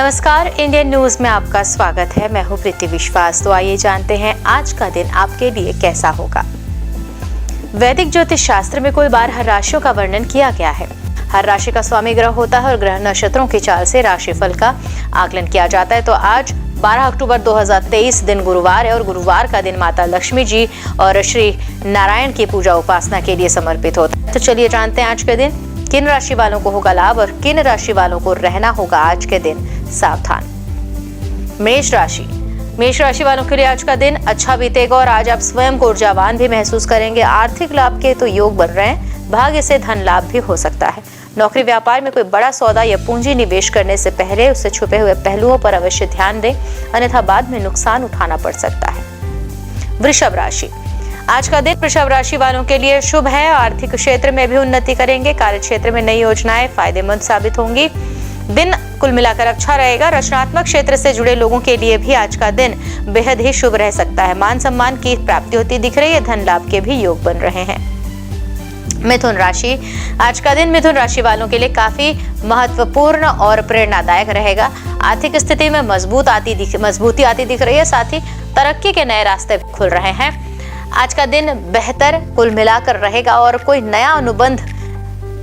नमस्कार, Indian news में आपका स्वागत है। मैं हूं प्रीति विश्वास। तो आइए जानते हैं आज का दिन आपके लिए कैसा होगा। वैदिक ज्योतिष शास्त्र में कुल 12 राशियों का वर्णन किया गया है। हर राशि का स्वामी ग्रह होता है और ग्रह नक्षत्रों की चाल से राशिफल का आकलन किया जाता है। तो आज 12 अक्टूबर 2023 दिन गुरुवार है और गुरुवार का दिन माता लक्ष्मी जी और श्री नारायण की पूजा उपासना के लिए समर्पित होता है। तो चलिए जानते हैं आज के दिन किन राशि वालों को होगा लाभ और किन राशि वालों को रहना होगा आज के दिन सावधान। मेष राशि वालों के लिए आज का दिन अच्छा बीतेगा और आज आप स्वयं को ऊर्जावान भी महसूस करेंगे। आर्थिक लाभ के तो योग बन रहे हैं, भाग्य से धन लाभ भी हो सकता है। नौकरी व्यापार में कोई बड़ा सौदा या पूंजी निवेश करने से पहले उससे छुपे हुए पहलुओं पर अवश्य ध्यान दें, अन्यथा बाद में नुकसान उठाना पड़ सकता है। वृषभ राशि, आज का दिन वृषभ राशि वालों के लिए शुभ है। आर्थिक क्षेत्र में भी उन्नति करेंगे। कार्य क्षेत्र में नई योजनाएं फायदेमंद साबित होंगी। दिन कुल मिलाकर अच्छा रहेगा। रचनात्मक क्षेत्र से जुड़े लोगों के लिए भी आज का दिन बेहद ही शुभ रह सकता है। मान सम्मान की प्राप्ति होती दिख रही है। धन लाभ के भी योग बन रहे हैं। मिथुन राशि, आज का दिन मिथुन राशि वालों के लिए काफी महत्वपूर्ण और प्रेरणादायक रहेगा। आर्थिक स्थिति में मजबूती आती दिख रही है। साथ ही तरक्की के नए रास्ते खुल रहे हैं। आज का दिन बेहतर कुल मिलाकर रहेगा और कोई नया अनुबंध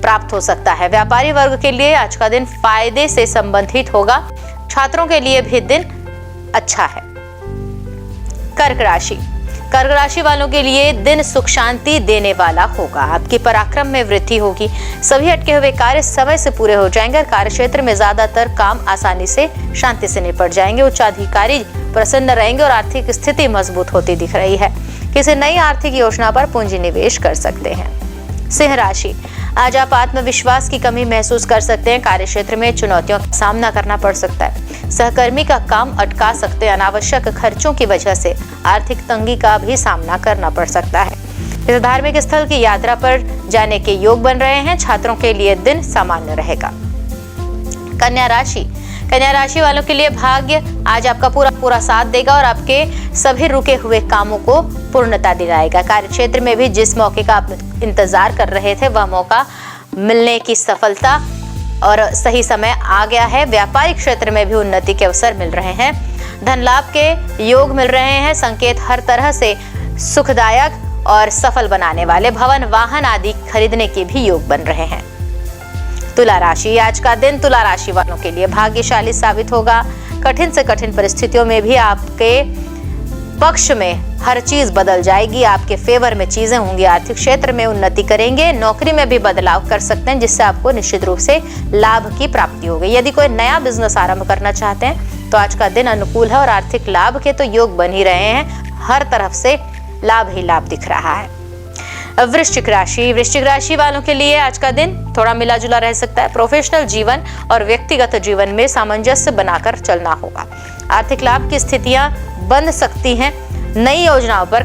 प्राप्त हो सकता है। व्यापारी वर्ग के लिए आज का दिन फायदे से संबंधित होगा। छात्रों के लिए भी दिन अच्छा है। कर्क राशि वालों के लिए दिन सुख शांति देने वाला होगा। आपके पराक्रम में वृद्धि होगी। सभी अटके हुए कार्य समय से पूरे हो जाएंगे। कार्य क्षेत्र में ज्यादातर काम आसानी से शांति से निपट जाएंगे। उच्चाधिकारी प्रसन्न रहेंगे और आर्थिक स्थिति मजबूत होती दिख रही है। किसी नई आर्थिक योजना पर पूंजी निवेश कर सकते हैं। सिंह राशि, आज आप आत्मविश्वास की कमी महसूस कर सकते हैं। कार्य क्षेत्र में चुनौतियों का सामना करना पड़ सकता है। सहकर्मी का काम अटका सकते हैं। अनावश्यक खर्चों की वजह से आर्थिक तंगी का भी सामना करना पड़ सकता है। इस धार्मिक स्थल की यात्रा पर जाने के योग बन रहे हैं। छात्रों के लिए दिन सामान्य रहेगा। कन्या राशि वालों के लिए भाग्य आज आपका पूरा साथ देगा और आपके सभी रुके हुए कामों को पूर्णता दिलाएगा। कार्य क्षेत्र में भी जिस मौके का आप इंतजार कर रहे थे वह मौका मिलने की सफलता और सही समय आ गया है। व्यापारिक क्षेत्र में भी उन्नति के अवसर मिल रहे हैं। धन लाभ के योग मिल रहे हैं। संकेत हर तरह से सुखदायक और सफल बनाने वाले। भवन वाहन आदि खरीदने के भी योग बन रहे हैं। तुला राशि, आज का दिन तुला राशि वालों के लिए भाग्यशाली साबित होगा। कठिन से कठिन परिस्थितियों में भी आपके पक्ष में हर चीज बदल जाएगी। आपके फेवर में चीजें होंगी। आर्थिक क्षेत्र में उन्नति करेंगे। नौकरी में भी बदलाव कर सकते हैं जिससे आपको निश्चित रूप से लाभ की प्राप्ति होगी। यदि कोई नया बिजनेस आरंभ करना चाहते हैं तो आज का दिन अनुकूल है और आर्थिक लाभ के तो योग बन ही रहे हैं। हर तरफ से लाभ ही लाभ दिख रहा है। वृश्चिक राशि वालों के लिए आज का दिन थोड़ा मिला जुला रह सकता है। प्रोफेशनल जीवन और व्यक्तिगत जीवन में सामंजस्य बनाकर चलना होगा। आर्थिक लाभ की स्थितियां बन सकती हैं। नई योजनाओं पर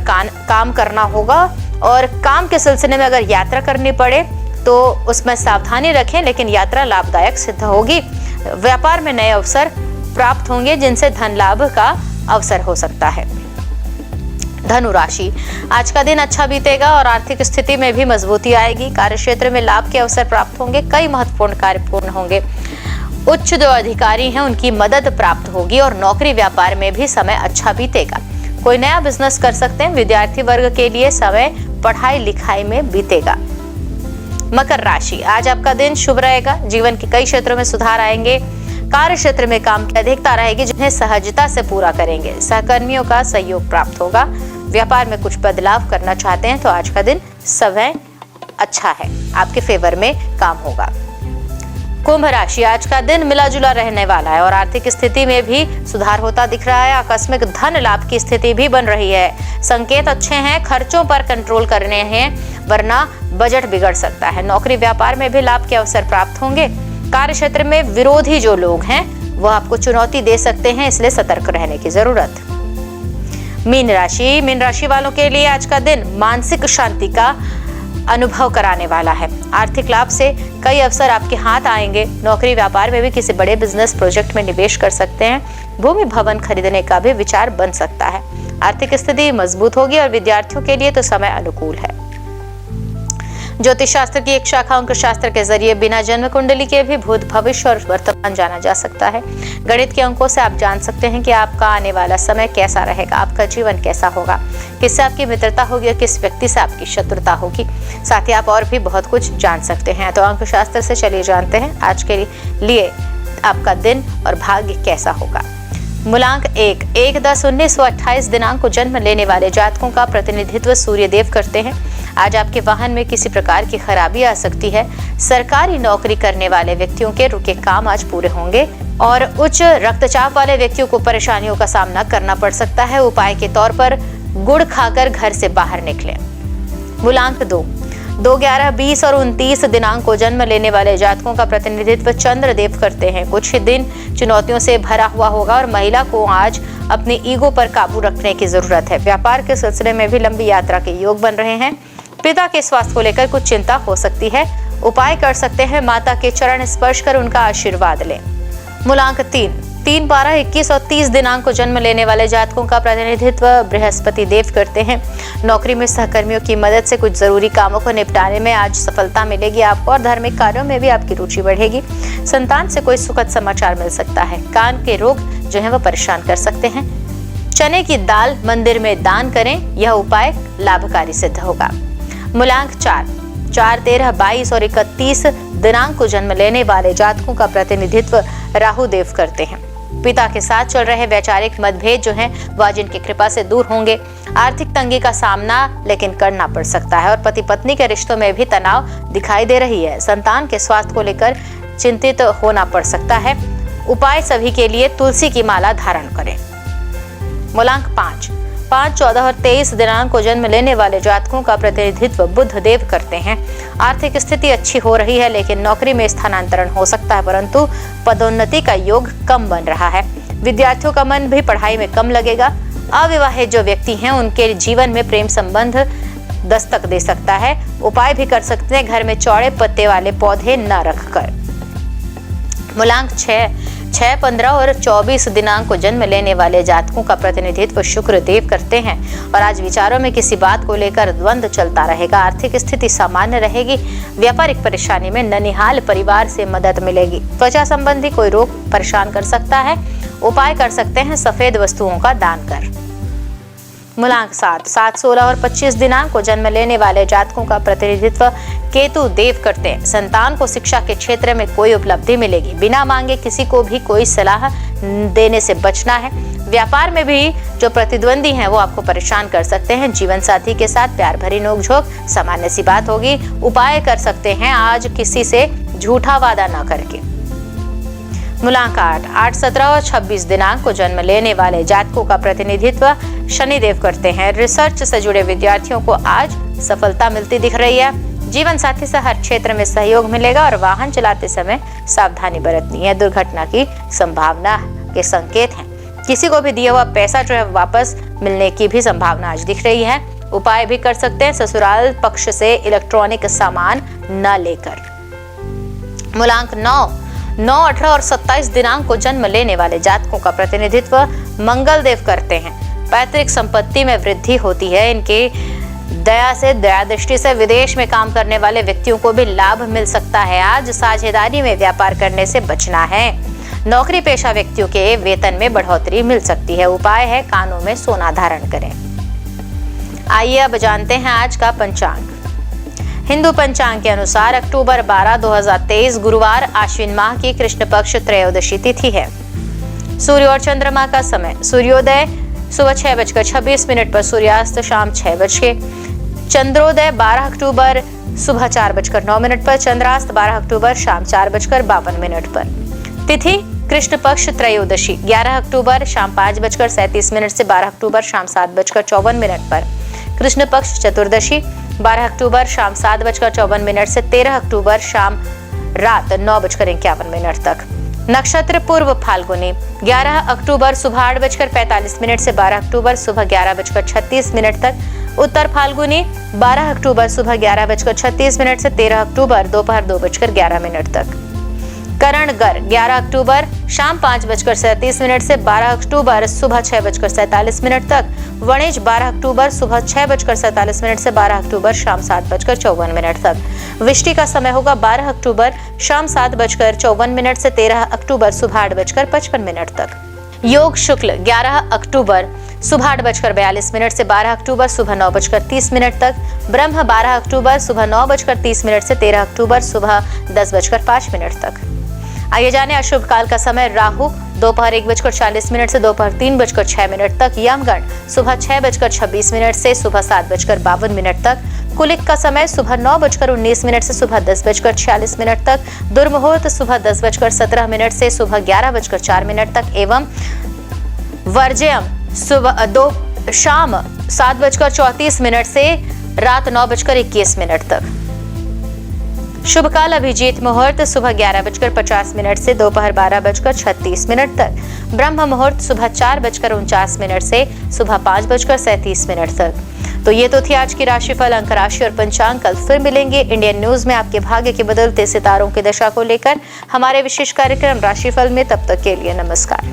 काम करना होगा और काम के सिलसिले में अगर यात्रा करनी पड़े तो उसमें सावधानी रखें, लेकिन यात्रा लाभदायक सिद्ध होगी। व्यापार में नए अवसर प्राप्त होंगे जिनसे धन लाभ का अवसर हो सकता है। धनु राशि, आज का दिन अच्छा बीतेगा और आर्थिक स्थिति में भी मजबूती आएगी। कार्य क्षेत्र में लाभ के अवसर प्राप्त होंगे। कई महत्वपूर्ण कार्य पूर्ण होंगे। उच्च जो अधिकारी हैं उनकी मदद प्राप्त होगी और नौकरी व्यापार में भी समय अच्छा बीतेगा। कोई नया बिजनेस कर सकते हैं। विद्यार्थी वर्ग के लिए समय पढ़ाई लिखाई में बीतेगा। मकर राशि, आज आपका दिन शुभ रहेगा। जीवन के कई क्षेत्रों में सुधार आएंगे। कार्य क्षेत्र में काम की अधिकता रहेगी जिन्हें सहजता से पूरा करेंगे। सहकर्मियों का सहयोग प्राप्त होगा। व्यापार में कुछ बदलाव करना चाहते हैं तो आज का दिन समय अच्छा है। आपके फेवर में काम होगा। कुंभ राशि, आज का दिन मिला जुला रहने वाला है और आर्थिक स्थिति में भी सुधार होता दिख रहा है। आकस्मिक धन लाभ की स्थिति भी बन रही है। संकेत अच्छे हैं। खर्चों पर कंट्रोल करने हैं वरना बजट बिगड़ सकता है। नौकरी व्यापार में भी लाभ के अवसर प्राप्त होंगे। कार्य क्षेत्र में विरोधी जो लोग हैं वह आपको चुनौती दे सकते हैं, इसलिए सतर्क रहने की जरूरत। मीन राशि वालों के लिए आज का दिन मानसिक शांति का अनुभव कराने वाला है। आर्थिक लाभ से कई अवसर आपके हाथ आएंगे। नौकरी व्यापार में भी किसी बड़े बिजनेस प्रोजेक्ट में निवेश कर सकते हैं। भूमि भवन खरीदने का भी विचार बन सकता है। आर्थिक स्थिति मजबूत होगी और विद्यार्थियों के लिए तो समय अनुकूल है। ज्योतिष शास्त्र की एक शाखा अंक शास्त्र के जरिए बिना जन्म कुंडली के भी भूत, भविष्य और वर्तमान जाना जा सकता है। गणित के अंकों से आप जान सकते हैं कि आपका आने वाला समय कैसा रहेगा, आपका जीवन कैसा होगा, किससे आपकी मित्रता होगी और किस व्यक्ति से आपकी शत्रुता होगी। साथ ही आप और भी बहुत कुछ जान सकते हैं। तो अंक शास्त्र से चलिए जानते हैं आज के लिए आपका दिन और भाग्य कैसा होगा। मूलांक 1, 10-19-28 दिनांक को जन्म लेने वाले जातकों का प्रतिनिधित्व सूर्यदेव करते हैं। आज आपके वाहन में किसी प्रकार की खराबी आ सकती है। सरकारी नौकरी करने वाले व्यक्तियों के रुके काम आज पूरे होंगे और उच्च रक्तचाप वाले व्यक्तियों को परेशानियों का सामना करना पड़ सकता है। उपाय के तौर पर गुड़ खाकर घर से बाहर निकलें। मूलांक 2, 11, 20 और 29 दिनांक को जन्म लेने वाले जातकों का प्रतिनिधित्व चंद्रदेव करते हैं। कुछ ही दिन चुनौतियों से भरा हुआ होगा और महिला को आज अपनी ईगो पर काबू रखने की जरूरत है। व्यापार के सिलसिले में भी लंबी यात्रा के योग बन रहे हैं। पिता के स्वास्थ्य को लेकर कुछ चिंता हो सकती है। उपाय कर सकते हैं, माता के चरण स्पर्श कर उनका आशीर्वाद लें। मूलांक 3, 12, 21 और 30 दिनांक को जन्म लेने वाले जातकों का प्रतिनिधित्व बृहस्पति देव करते हैं। नौकरी में सहकर्मियों की मदद से कुछ जरूरी कामों को निपटाने में आज सफलता मिलेगी आपको और धार्मिक कार्यों में भी आपकी रुचि बढ़ेगी। संतान से कोई सुखद समाचार मिल सकता है। कान के रोग जो है वो परेशान कर सकते हैं। चने की दाल मंदिर में दान करें, यह उपाय लाभकारी सिद्ध होगा। मूलांक 4, 13, 22 और 31 दिनांक को जन्म लेने वाले जातकों का प्रतिनिधित्व राहु देव करते हैं। पिता के साथ चल रहे वैचारिक मतभेद जो हैं वह जिनकी कृपा से दूर होंगे। आर्थिक तंगी का सामना लेकिन करना पड़ सकता है और पति पत्नी के रिश्तों में भी तनाव दिखाई दे रही है। संतान के स्वास्थ्य को लेकर चिंतित होना पड़ सकता है। उपाय सभी के लिए तुलसी की माला धारण करें। मूलांक 5, 14 और 23 दिनांक को जन्म लेने वाले जातकों का प्रतिनिधित्व बुध देव करते हैं। आर्थिक स्थिति अच्छी हो रही है लेकिन नौकरी में स्थानांतरण हो सकता है, परंतु पदोन्नति का योग कम बन रहा है। विद्यार्थियों का मन भी पढ़ाई में कम लगेगा। अविवाहित जो व्यक्ति हैं उनके जीवन में प्रेम संबंध दस्तक दे सकता है। उपाय भी कर सकते हैं, घर में चौड़े पत्ते वाले पौधे न रखकर। मूलांक 6, 15 और 24 दिनांक को जन्म लेने वाले जातकों का प्रतिनिधित्व शुक्र देव करते हैं और आज विचारों में किसी बात को लेकर द्वंद्व चलता रहेगा। आर्थिक स्थिति सामान्य रहेगी। व्यापारिक परेशानी में ननिहाल परिवार से मदद मिलेगी। त्वचा संबंधी कोई रोग परेशान कर सकता है। उपाय कर सकते हैं, सफेद वस्तुओं का दान कर। मूलांक 7, 16 और 25 दिनांक को जन्म लेने वाले जातकों का प्रतिनिधित्व केतु देव करते हैं। संतान को शिक्षा के क्षेत्र में कोई उपलब्धि मिलेगी। बिना मांगे किसी को भी कोई सलाह देने से बचना है। व्यापार में भी जो प्रतिद्वंदी हैं वो आपको परेशान कर सकते हैं। जीवन साथी के साथ प्यार भरी नोकझोंक सामान्य सी बात होगी। उपाय कर सकते हैं, आज किसी से झूठा वादा न करके। मूलांक 8, 17 और 26 दिनांक को जन्म लेने वाले जातकों का प्रतिनिधित्व शनिदेव करते हैं। रिसर्च से जुड़े विद्यार्थियों को आज सफलता मिलती दिख रही है। जीवन साथी से हर क्षेत्र में सहयोग मिलेगा और वाहन चलाते समय सावधानी बरतनी है। दुर्घटना की संभावना के संकेत हैं। किसी को भी दिया हुआ पैसा जो है वापस मिलने की भी संभावना आज दिख रही है। उपाय भी कर सकते हैं, ससुराल पक्ष से इलेक्ट्रॉनिक सामान न लेकर। मूलांक 9, 18 और 27 दिनांक को जन्म लेने वाले जातकों का प्रतिनिधित्व मंगल देव करते हैं। पैतृक संपत्ति में वृद्धि होती है। इनके दया दृष्टि से विदेश में काम करने वाले व्यक्तियों को भी लाभ मिल सकता है। आज साझेदारी में व्यापार करने से बचना है। नौकरी पेशा व्यक्तियों के वेतन में बढ़ोतरी मिल सकती है। उपाय है, कानों में सोना धारण करें। आइए अब जानते हैं आज का पंचांग। हिंदू पंचांग के अनुसार अक्टूबर 12, 2023 गुरुवार आश्विन माह की कृष्ण पक्ष त्रयोदशी तिथि है। सूर्य और चंद्रमा का समय, सूर्योदय सुबह 6:26 पर, सूर्यास्त शाम 6 बजे। चंद्रोदय 12 अक्टूबर सुबह 4:09 पर, चंद्रास्त 12 अक्टूबर शाम 4:52 पर। तिथि कृष्ण पक्ष त्रयोदशी 11 अक्टूबर शाम 5:37 से 12 अक्टूबर शाम 7:54 पर। कृष्ण पक्ष चतुर्दशी 12 अक्टूबर शाम 7:54 से 13 अक्टूबर शाम रात 9:51 तक। नक्षत्र पूर्व फाल्गुनी 11 अक्टूबर सुबह 8:45 से 12 अक्टूबर सुबह 11:36 तक। उत्तर फाल्गुनी 12 अक्टूबर सुबह 11:36 से 13 अक्टूबर दोपहर 2:11 तक। करणगढ़ 11 अक्टूबर शाम 5:37 से 12 अक्टूबर सुबह 6:47 तक, वणिज 12 अक्टूबर सुबह 6:47 से 12 अक्टूबर शाम 7:54 तक। विष्टि का समय होगा 12 अक्टूबर शाम 7:54 से 13 अक्टूबर सुबह 8:55 तक। योग शुक्ल 11 अक्टूबर सुबह 8:42 से 12 अक्टूबर सुबह 9:30 तक, ब्रह्म 12 अक्टूबर सुबह 9:30 से 13 अक्टूबर सुबह 10:05 तक। आइए जाने अशुभ काल का समय। राहु दोपहर 1:40 से दोपहर 3:06 तक, यमगण सुबह 6:26 से सुबह 7:52 तक, कुलिक का समय सुबह 9:19 से सुबह 10:46 तक, दुर्मुहूर्त सुबह 10:17 से सुबह 11:04 तक एवं वर्ज्यम सुबह शाम 7:34 से रात 9:21 तक। शुभ काल अभिजीत मुहूर्त सुबह 11:50 से दोपहर 12:36 तक, ब्रह्म मुहूर्त सुबह 4:49 से सुबह 5:37 तक। तो ये तो थी आज की राशिफल, अंक राशि और पंचांग। कल फिर मिलेंगे इंडियन न्यूज में आपके भाग्य के बदलते सितारों की दशा को लेकर हमारे विशेष कार्यक्रम राशिफल में। तब तक के लिए नमस्कार।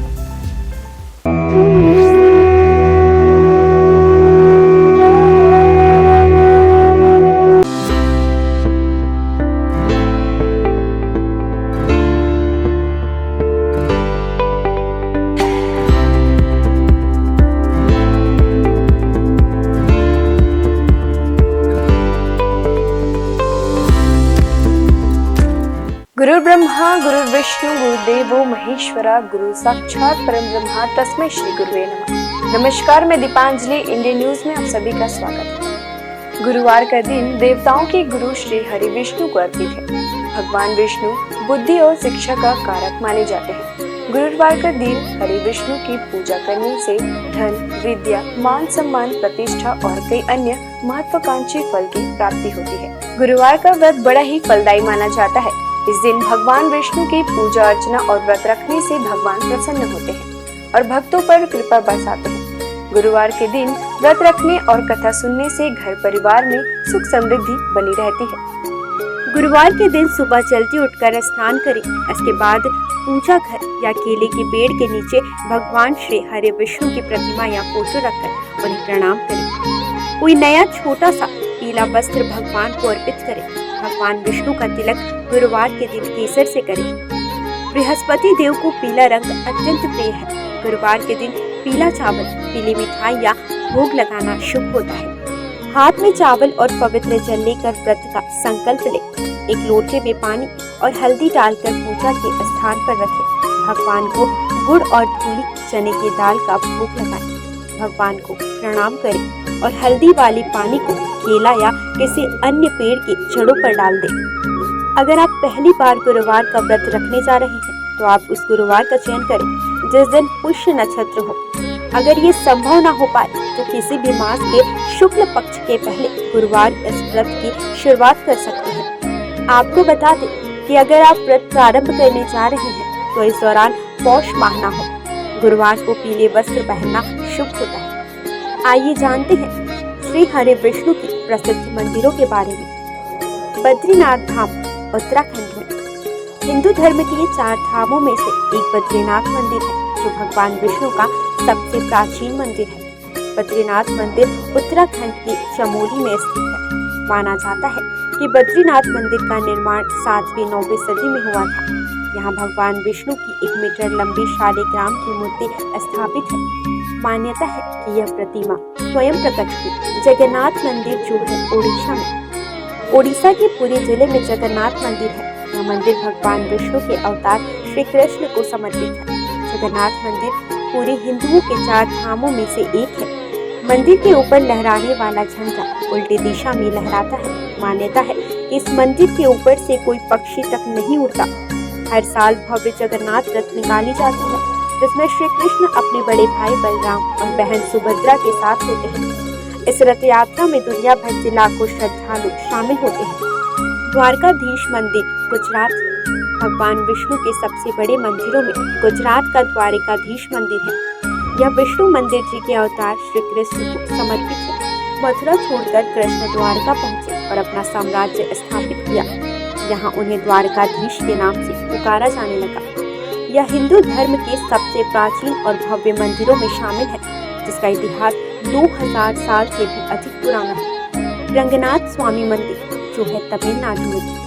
गुरु ब्रह्मा गुरु विष्णु गुरुदेवो महेश्वरा, गुरु साक्षात परम ब्रह्मा तस्मै श्री गुरुवे नमः। नमस्कार, मैं दीपांजलि, इंडियन न्यूज में आप सभी का स्वागत है। गुरुवार का दिन देवताओं के गुरु श्री हरि विष्णु को अर्पित है। भगवान विष्णु बुद्धि और शिक्षा का कारक माने जाते हैं। गुरुवार का दिन हरि विष्णु की पूजा करने से धन, विद्या, मान सम्मान, प्रतिष्ठा और कई अन्य महत्वाकांक्षी फल की प्राप्ति होती है। गुरुवार का व्रत बड़ा ही फलदायी माना जाता है। इस दिन भगवान विष्णु की पूजा अर्चना और व्रत रखने से भगवान प्रसन्न होते हैं और भक्तों पर कृपा बरसाते हैं। गुरुवार के दिन व्रत रखने और कथा सुनने से घर परिवार में सुख समृद्धि बनी रहती है। गुरुवार के दिन सुबह जल्दी उठकर स्नान करें। इसके बाद पूजा घर या केले के पेड़ के नीचे भगवान श्री हरि विष्णु की प्रतिमा या फोटो रखकर उन्हें प्रणाम करें। कोई नया छोटा सा पीला वस्त्र भगवान को अर्पित करें। भगवान विष्णु का तिलक गुरुवार के दिन केसर से करें। बृहस्पति देव को पीला रंग अत्यंत प्रिय है। गुरुवार के दिन पीला चावल, पीली मिठाई या भोग लगाना शुभ होता है। हाथ में चावल और पवित्र जल लेकर व्रत का संकल्प लें। एक लोटे में पानी और हल्दी डालकर पूजा के स्थान पर रखें। भगवान को गुड़ और धूली चने की दाल का भोग लगाएं। भगवान को प्रणाम करें और हल्दी वाले पानी को केला या किसी अन्य पेड़ की जड़ों पर डाल दें। अगर आप पहली बार गुरुवार का व्रत रखने जा रहे हैं तो आप उस गुरुवार का चयन करें जिस दिन पुष्य नक्षत्र हो। अगर ये संभव न हो पाए तो किसी भी मास के शुक्ल पक्ष के पहले गुरुवार इस व्रत की शुरुआत कर सकते हैं। आपको बता दें कि अगर आप व्रत प्रारंभ करने जा रहे हैं तो इस दौरान पौष माह न हो। गुरुवार को पीले वस्त्र पहनना शुभ होता है। आइए जानते हैं श्री हरि विष्णु की प्रसिद्ध मंदिरों के बारे में। बद्रीनाथ धाम उत्तराखंड में हिंदू धर्म के 4 धामों में से एक बद्रीनाथ मंदिर है जो भगवान विष्णु का सबसे प्राचीन मंदिर है। बद्रीनाथ मंदिर उत्तराखंड के चमोली में स्थित है। माना जाता है कि बद्रीनाथ मंदिर का निर्माण 7वीं 9वीं सदी में हुआ था। यहाँ भगवान विष्णु की 1 मीटर लंबी शालिग्राम की मूर्ति स्थापित है। मान्यता है कि यह प्रतिमा स्वयं प्रकट हुई। जगन्नाथ मंदिर जो है ओडिशा में। ओडिशा के पुरी जिले में जगन्नाथ मंदिर है। यह मंदिर भगवान विष्णु के अवतार श्री कृष्ण को समर्पित है। जगन्नाथ मंदिर पूरे हिंदुओं के 4 धामों में से एक है। मंदिर के ऊपर लहराने वाला झंडा उल्टी दिशा में लहराता है। मान्यता है कि इस मंदिर के ऊपर से कोई पक्षी तक नहीं उड़ता। हर साल भव्य जगन्नाथ रथ निकाली जाती है जिसमें श्री कृष्ण अपने बड़े भाई बलराम और बहन सुभद्रा के साथ होते हैं। इस रथ यात्रा में दुनिया भर से लाखों श्रद्धालु शामिल होते हैं। द्वारकाधीश मंदिर गुजरात भगवान विष्णु के सबसे बड़े मंदिरों में गुजरात का द्वारकाधीश मंदिर है। यह विष्णु मंदिर जी के अवतार श्री कृष्ण को समर्पित है। मथुरा छोड़कर कृष्ण द्वारका पहुँचे और अपना साम्राज्य स्थापित किया। यहाँ उन्हें द्वारकाधीश के नाम से पुकारा जाने लगा। यह हिंदू धर्म के सबसे प्राचीन और भव्य मंदिरों में शामिल है, जिसका इतिहास 2000 साल से भी अधिक पुराना है। रंगनाथ स्वामी मंदिर जो है तमिलनाडु में।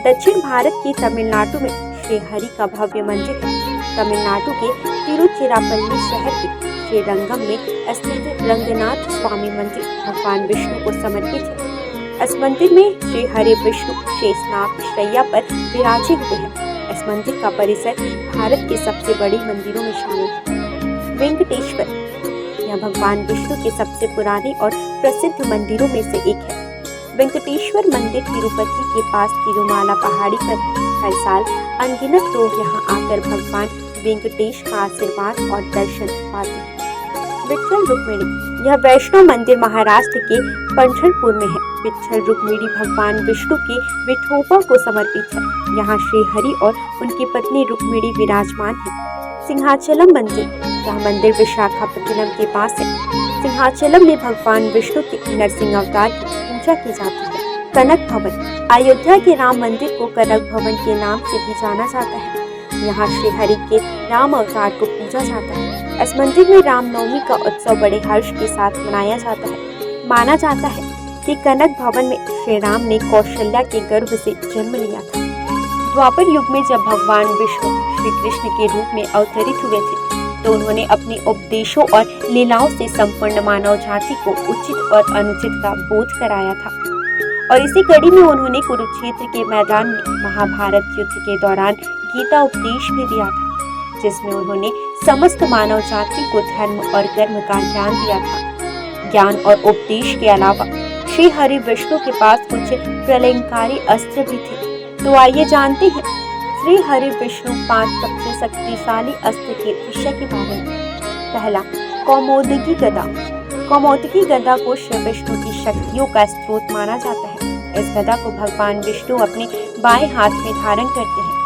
दक्षिण भारत के तमिलनाडु में श्रीहरि का भव्य मंदिर है। तमिलनाडु के तिरुचिरापल्ली शहर के श्रीरंगम में स्थित रंगनाथ स्वामी मंदिर भगवान विष्णु को समर्पित है। इस मंदिर में श्री हरि विष्णु शेषनाग शैया पर विराजित हुए हैं। इस मंदिर का परिसर भारत के सबसे बड़े मंदिरों में शामिल है। वेंकटेश्वर यह भगवान विष्णु के सबसे पुराने और प्रसिद्ध मंदिरों में से एक है। वेंकटेश्वर मंदिर तिरुपति के पास तिरुमाला पहाड़ी पर है। हर साल अनगिनत लोग यहाँ आकर भगवान वेंकटेश का आशीर्वाद और दर्शन पाते हैं। विट्ठल रुक्मिणी यह वैष्णव मंदिर महाराष्ट्र के पंढरपुर में है। विट्ठल रुक्मिणी भगवान विष्णु के विठोबा को समर्पित है। यहाँ श्री हरि और उनकी पत्नी रुक्मिणी विराजमान है। सिंहाचलम मंदिर यह मंदिर विशाखापट्टनम के पास है। सिंहाचलम में भगवान विष्णु के नरसिंह अवतार की पूजा की जाती है। कनक भवन अयोध्या के राम मंदिर को कनक भवन के नाम से भी जाना जाता है। यहाँ श्री हरि के राम अवतार को पूजा जाता है। इस मंदिर में रामनवमी का उत्सव बड़े हर्ष के साथ मनाया जाता है। माना जाता है कि कनक भवन में श्री राम ने कौशल्या के गर्भ से जन्म लिया था। द्वापर युग में जब भगवान विष्णु श्री कृष्ण के रूप में अवतरित हुए थे, तो उन्होंने अपने उपदेशों और लीलाओं से संपूर्ण मानव जाति को उचित और अनुचित का बोध कराया था। और इसी कड़ी में उन्होंने कुरुक्षेत्र के मैदान में महाभारत युद्ध के दौरान गीता उपदेश भी दिया था, जिसमें उन्होंने समस्त मानव जाति को धर्म और कर्म का ज्ञान दिया था। ज्ञान और उपदेश के अलावा श्री हरि विष्णु के पास कुछ प्रलयंकारी अस्त्र भी थे। तो आइए जानते हैं श्री हरि विष्णु 5 सबसे शक्तिशाली अस्त्र के विषय के बारे में। पहला, कौमोदकी गदा। कौमोदकी गदा को श्री विष्णु की शक्तियों का स्रोत माना जाता है। इस गदा को भगवान विष्णु अपने बाएं हाथ में धारण करते हैं।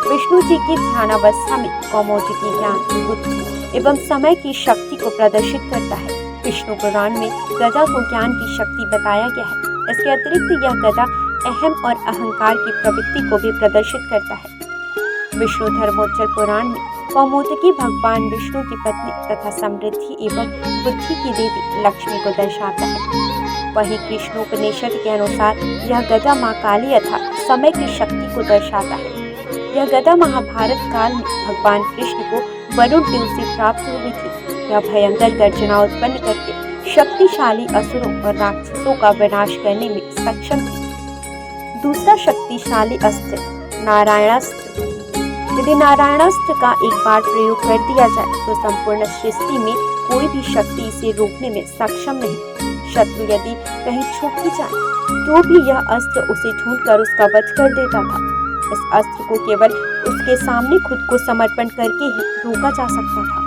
विष्णु जी की ध्यानावस्था में कौमोदकी ज्ञान, बुद्धि एवं समय की शक्ति को प्रदर्शित करता है। विष्णु पुराण में गदा को ज्ञान की शक्ति बताया गया है। इसके अतिरिक्त यह गदा अहम और अहंकार की प्रवृत्ति को भी प्रदर्शित करता है। विष्णु धर्मोच्चर पुराण में कौमोदकी भगवान विष्णु की पत्नी तथा समृद्धि एवं बुद्धि की देवी लक्ष्मी को दर्शाता है। वहीं कृष्णोपनिषद के अनुसार यह गदा मां काली अर्थात समय की शक्ति को दर्शाता है। यह गदा महाभारत काल में भगवान कृष्ण को वरुण देव से प्राप्त हुई थी। यह भयंकर गर्जना उत्पन्न करके शक्तिशाली असुरों और राक्षसों का विनाश करने में सक्षम थी। दूसरा शक्तिशाली अस्त्र नारायणास्त्र। यदि नारायणास्त्र का एक बार प्रयोग कर दिया जाए तो संपूर्ण सृष्टि में कोई भी शक्ति इसे रोकने में सक्षम नहीं। शत्रु यदि कहीं छुप भी जाए तो भी यह अस्त्र उसे ढूंढकर उसका वध कर देता था। इस अस्त्र को केवल उसके सामने खुद को समर्पण करके ही रोका जा सकता था।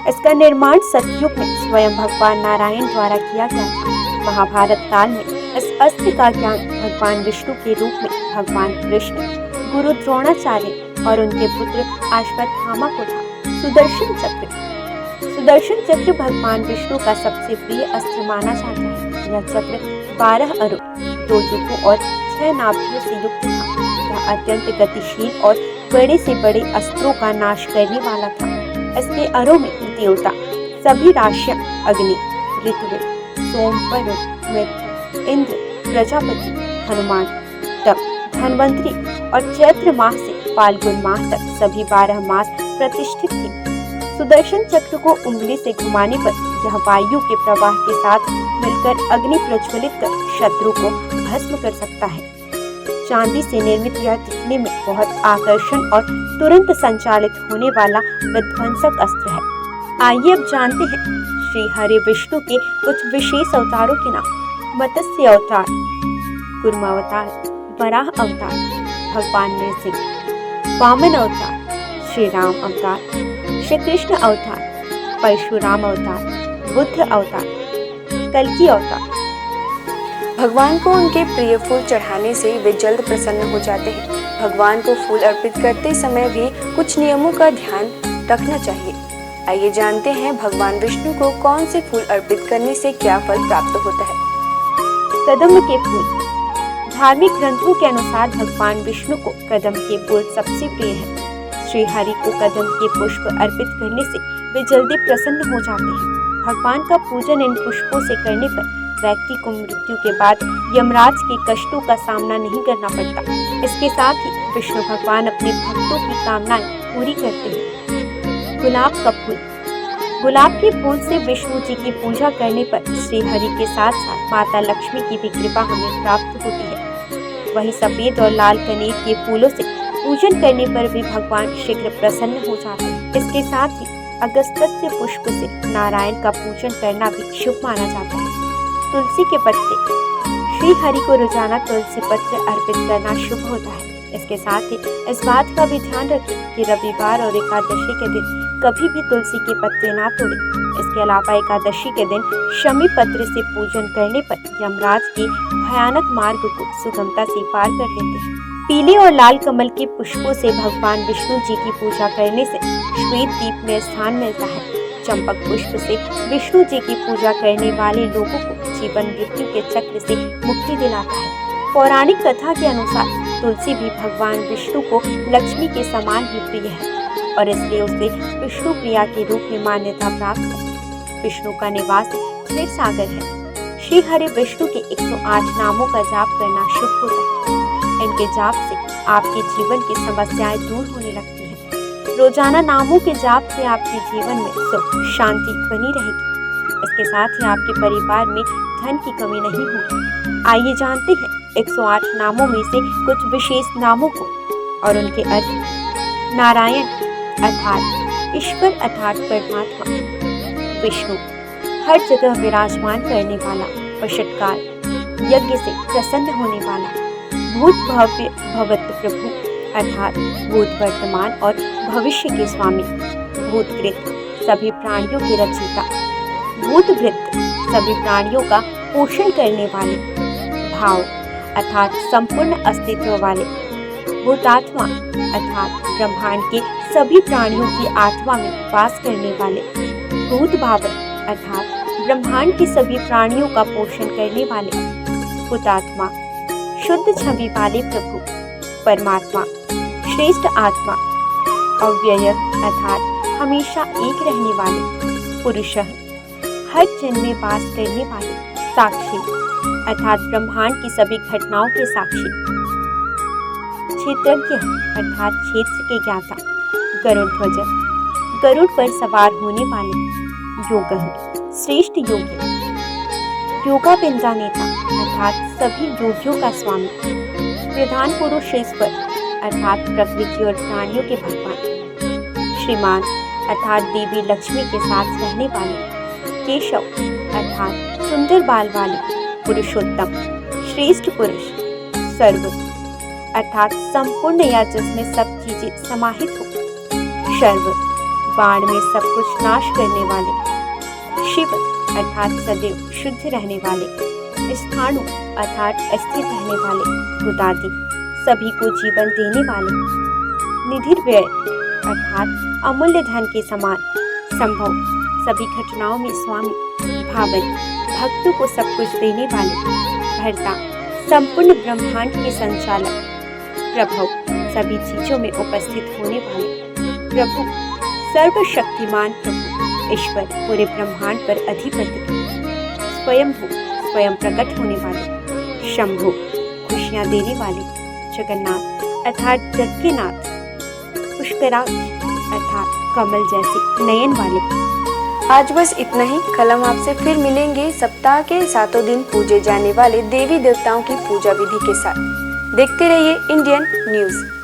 इसका निर्माण सतयुग में स्वयं भगवान नारायण द्वारा किया गया था। महाभारत काल में इस अस्त्र का ज्ञान भगवान विष्णु के रूप में भगवान कृष्ण, गुरु द्रोणाचार्य और उनके पुत्र अश्वत्थामा को था। सुदर्शन चक्र। सुदर्शन चक्र भगवान विष्णु का सबसे प्रिय अस्त्र माना जाता है। यह चक्र 12 अरों, 2 युगों और 6 नाभियों से युक्त था। यह अत्यंत गतिशील और बड़े से बड़े अस्त्रों का नाश करने वाला था। इसके अरों में देवता, सभी राशियां, अग्नि, ऋत्विक, सोम, वरुण, मित्र, इंद्र, प्रजापति, हनुमान, तप, धन्वंतरी और चैत्र माह से फाल्गुन माह तक सभी 12 मास प्रतिष्ठित थे। सुदर्शन चक्र को उंगली से घुमाने पर यह वायु के प्रवाह के साथ मिलकर अग्नि प्रज्वलित कर शत्रु को भस्म कर सकता है। चांदी से निर्मित यह दिखने में बहुत आकर्षण और तुरंत संचालित होने वाला विध्वंसक अस्त्र है। आइए अब जानते हैं श्री हरि विष्णु के कुछ विशेष अवतारों के नाम। मत्स्य अवतार, कूर्म अवतार, वराह अवतार, भगवान नरसिंह। वामन अवतार, श्री राम अवतार, श्री कृष्ण अवतार, परशुराम अवतार, बुद्ध अवतार, कल्कि अवतार। भगवान को उनके प्रिय फूल चढ़ाने से वे जल्द प्रसन्न हो जाते हैं। भगवान को फूल अर्पित करते समय भी कुछ नियमों का ध्यान रखना चाहिए। आइए जानते हैं भगवान विष्णु को कौन से फूल अर्पित करने से क्या फल प्राप्त होता है। कदम्ब के फूल। धार्मिक ग्रंथों के अनुसार भगवान विष्णु को कदम के फूल सबसे प्रिय है। श्री हरि को कदम के पुष्प अर्पित करने से वे जल्दी प्रसन्न हो जाते हैं। भगवान का पूजन इन पुष्पों से करने पर व्यक्ति को मृत्यु के बाद यमराज के कष्टों का सामना नहीं करना पड़ता। इसके साथ ही विष्णु भगवान अपने भक्तों की कामनाएं पूरी करते हैं। गुलाब का फूल। गुलाब के फूल से विष्णु जी की पूजा करने पर श्री हरि के साथ साथ माता लक्ष्मी की भी कृपा हमें प्राप्त होती है। वहीं सफेद और लाल कनेर के फूलों से पूजन करने पर भी भगवान शीघ्र प्रसन्न हो जाते हैं। इसके साथ ही अगस्त्य पुष्प से नारायण का पूजन करना भी शुभ माना जाता है। तुलसी के पत्ते। श्री हरि को रोजाना तुलसी पत्र अर्पित करना शुभ होता है। इसके साथ ही इस बात का भी ध्यान रखें कि रविवार और एकादशी के दिन कभी भी तुलसी के पत्ते ना तोड़ें। इसके अलावा एकादशी के दिन शमी पत्र से पूजन करने पर यमराज के भयानक मार्ग को सुगमता से पार कर लेते हैं। पीले और लाल कमल के पुष्पों से भगवान विष्णु जी की पूजा करने से श्वेत दीप में स्थान मिलता है। चंपक पुष्प से विष्णु जी की पूजा करने वाले लोगों को जीवन मृत्यु के चक्र से मुक्ति दिलाता है। पौराणिक कथा के अनुसार तुलसी भी भगवान विष्णु को लक्ष्मी के समान ही प्रिय है और इसलिए उसे विष्णु प्रिया के रूप में मान्यता प्राप्त है। विष्णु का निवास क्षीर सागर है। श्री हरि विष्णु के 108 नामों का जाप करना शुभ होता है। इनके जाप से आपके जीवन की समस्याएं दूर होने लगती हैं। रोजाना नामों के जाप से आपके जीवन में सुख शांति बनी रहेगी। इसके साथ ही आपके परिवार में धन की कमी नहीं होगी। आइए जानते हैं 108 नामों में से कुछ विशेष नामों को और उनके अर्थ। नारायण अर्थात ईश्वर अर्थात परमात्मा। विष्णु हर जगह विराजमान करने वाला, वशटकार यज्ञ से प्रसन्न होने वाला। भूत भव्य भवत प्रभु अर्थात भूत वर्तमान और भविष्य के स्वामी। भूतकृत सभी प्राणियों के रचयिता। भूतभृत सभी प्राणियों का पोषण करने वाले। भाव अर्थात संपूर्ण अस्तित्व वाले। भूतात्मा अर्थात ब्रह्मांड के सभी प्राणियों की आत्मा में वास करने वाले। भूत भावन अर्थात ब्रह्मांड के सभी प्राणियों का पोषण करने वाले। भूतात्मा शुद्ध छवि वाले प्रभु। परमात्मा श्रेष्ठ आत्मा। अव्यय अर्थात हमेशा एक रहने वाले। पुरुषः हर जन्म में वास करने वाले। साक्षी अर्थात ब्रह्मांड की सभी घटनाओं के साक्षी। क्षेत्रज्ञ अर्थात क्षेत्र के ज्ञाता। गरुड़ ध्वज गरुड़ पर सवार होने वाले। योगः श्रेष्ठ योगी। योगा पिंजा नेता अर्थात सभी योगियों का स्वामी। प्रधान पुरुष ईश्वर अर्थात प्रकृति और प्राणियों के भगवान। श्रीमान अर्थात देवी लक्ष्मी के साथ रहने वाले। केशव अर्थात सुंदर बाल वाले। पुरुषोत्तम श्रेष्ठ पुरुष। सर्व अर्थात संपूर्ण या जिसमें सब चीजें समाहित हो। शर्व बाण में सब कुछ नाश करने वाले। शिव अर्थात सदैव शुद्ध रहने वाले। स्थाणु अर्थात स्थिर रहने वाले। भूतादि सभी को जीवन देने वाले। निधिर्व्यय अर्थात अमूल्य धन के समान। संभव सभी घटनाओं में स्वामी। भावन भक्तों को सब कुछ देने वाले। भर्ता संपूर्ण ब्रह्मांड के संचालक। प्रभु सभी चीजों में उपस्थित होने वाले। प्रभु सर्वशक्तिमान प्रभु ईश्वर पूरे ब्रह्मांड पर अधिपति। स्वयंभू स्वयं प्रकट होने वाले। शंभु खुशियां देने वाले। जगन्नाथ अर्थात जग के नाथ। पुष्कराक्ष अर्थात कमल जैसे नयन वाले। आज बस इतना ही। कल हम आपसे फिर मिलेंगे सप्ताह के 7 दिन पूजे जाने वाले देवी देवताओं की पूजा विधि के साथ। देखते रहिए इंडियन न्यूज़।